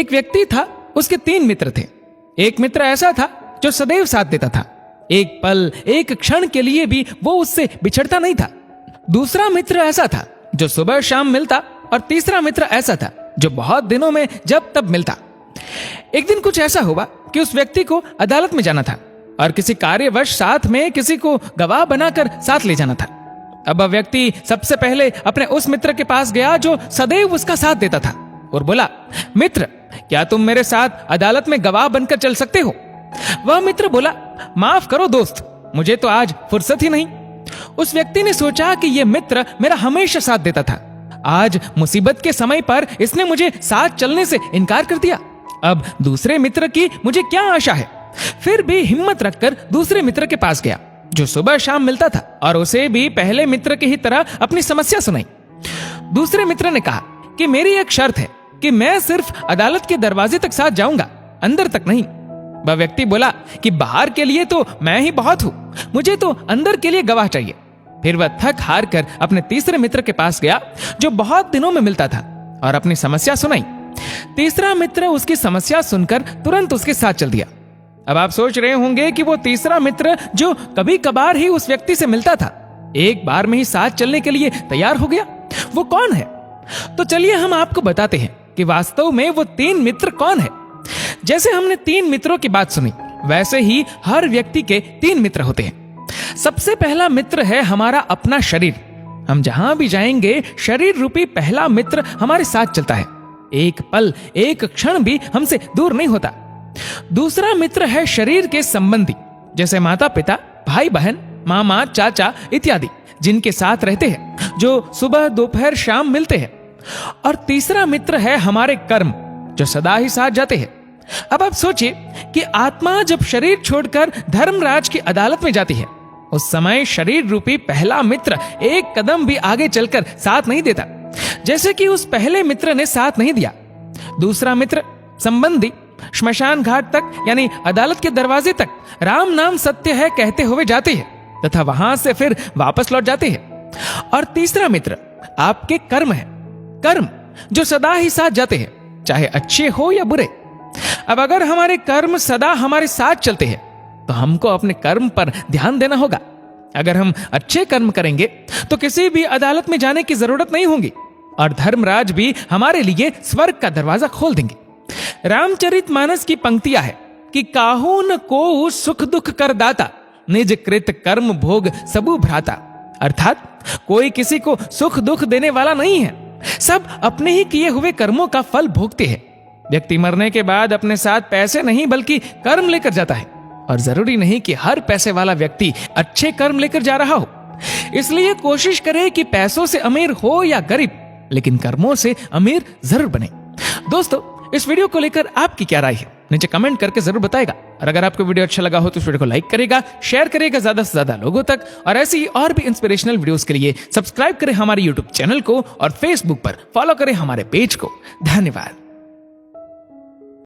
एक व्यक्ति था, उसके 3 मित्र थे। एक मित्र ऐसा था जो सदैव साथ देता था, एक पल एक क्षण के लिए भी वो उससे बिछड़ता नहीं था। दूसरा मित्र ऐसा था जो सुबह शाम मिलता, और तीसरा मित्र ऐसा था जो बहुत दिनों में जब तब मिलता। एक दिन कुछ ऐसा हुआ कि उस व्यक्ति को अदालत में जाना था और किसी कार्यवश साथ में किसी को गवाह बनाकर साथ ले जाना था। अब वह व्यक्ति सबसे पहले अपने उस मित्र के पास गया जो सदैव उसका साथ देता था और बोला, मित्र, क्या तुम मेरे साथ अदालत में गवाह बनकर चल सकते हो? वह मित्र बोला, माफ करो दोस्त, मुझे तो आज फुर्सत ही नहीं। उस व्यक्ति ने सोचा कि यह मित्र मेरा हमेशा साथ देता था, आज मुसीबत के समय पर इसने मुझे साथ चलने से इनकार कर दिया। अब दूसरे मित्र की मुझे क्या आशा है? फिर भी हिम्मत रखकर दूसरे मित्र के पास गया जो सुबह शाम मिलता था, और उसे भी पहले मित्र की ही तरह अपनी समस्या सुनाई। दूसरे मित्र ने कहा कि मेरी एक शर्त है कि मैं सिर्फ अदालत के दरवाजे तक साथ जाऊंगा, अंदर तक नहीं। वह व्यक्ति बोला कि बाहर के लिए तो मैं ही बहुत हूं, मुझे तो अंदर के लिए गवाह चाहिए। फिर वह थक हार कर अपने तीसरे मित्र के पास गया जो बहुत दिनों में मिलता था, और अपनी समस्या सुनाई। तीसरा मित्र उसकी समस्या सुनकर तुरंत उसके साथ चल दिया। अब आप सोच रहे होंगे कि वो तीसरा मित्र जो कभी कभार ही उस व्यक्ति से मिलता था, एक बार में ही साथ चलने के लिए तैयार हो गया। वो कौन है? तो चलिए हम आपको बताते हैं कि वास्तव में वो 3 मित्र कौन है। जैसे हमने 3 मित्रों की बात सुनी, वैसे ही हर व्यक्ति के 3 मित्र होते हैं। सबसे पहला मित्र है हमारा अपना शरीर। हम जहां भी जाएंगे, शरीर रूपी पहला मित्र हमारे साथ चलता है, एक पल एक क्षण भी हमसे दूर नहीं होता। दूसरा मित्र है शरीर के संबंधी, जैसे माता पिता, भाई बहन, मामा, चाचा इत्यादि, जिनके साथ रहते हैं, जो सुबह दोपहर शाम मिलते हैं। और तीसरा मित्र है हमारे कर्म, जो सदा ही साथ जाते हैं। अब आप सोचिए कि आत्मा जब शरीर छोड़कर धर्मराज की अदालत में जाती है, उस समय शरीर रूपी पहला मित्र एक कदम भी आगे चलकर साथ नहीं देता, जैसे कि उस पहले मित्र ने साथ नहीं दिया। दूसरा मित्र संबंधी श्मशान घाट तक यानी अदालत के दरवाजे तक राम नाम सत्य है कहते हुए जाते हैं तथा वहां से फिर वापस लौट जाते हैं। और तीसरा मित्र आपके कर्म है, कर्म जो सदा ही साथ जाते हैं, चाहे अच्छे हो या बुरे। अब अगर हमारे कर्म सदा हमारे साथ चलते हैं तो हमको अपने कर्म पर ध्यान देना होगा। अगर हम अच्छे कर्म करेंगे तो किसी भी अदालत में जाने की जरूरत नहीं होगी, और धर्मराज भी हमारे लिए स्वर्ग का दरवाजा खोल देंगे। रामचरितमानस की पंक्तियां है कि काहू न को सुख दुख कर दाता, निज कृत कर्म भोग सबू भ्राता। अर्थात कोई किसी को सुख दुख देने वाला नहीं है, सब अपने ही किए हुए कर्मों का फल भोगते हैं। व्यक्ति मरने के बाद अपने साथ पैसे नहीं बल्कि कर्म लेकर जाता है, और जरूरी नहीं कि हर पैसे वाला व्यक्ति अच्छे कर्म लेकर जा रहा हो। इसलिए कोशिश करें कि पैसों से अमीर हो या गरीब, लेकिन कर्मों से अमीर जरूर बने। दोस्तों, इस वीडियो को लेकर आपकी क्या राय है, नीचे कमेंट करके जरूर बताएगा। और अगर आपको वीडियो अच्छा लगा हो तो इस वीडियो को लाइक करेगा, शेयर करेगा ज्यादा से ज्यादा लोगों तक, और ऐसी और भी इंस्पिरेशनल वीडियोस के लिए सब्सक्राइब करें हमारे यूट्यूब चैनल को, और फेसबुक पर फॉलो करें हमारे पेज को। धन्यवाद।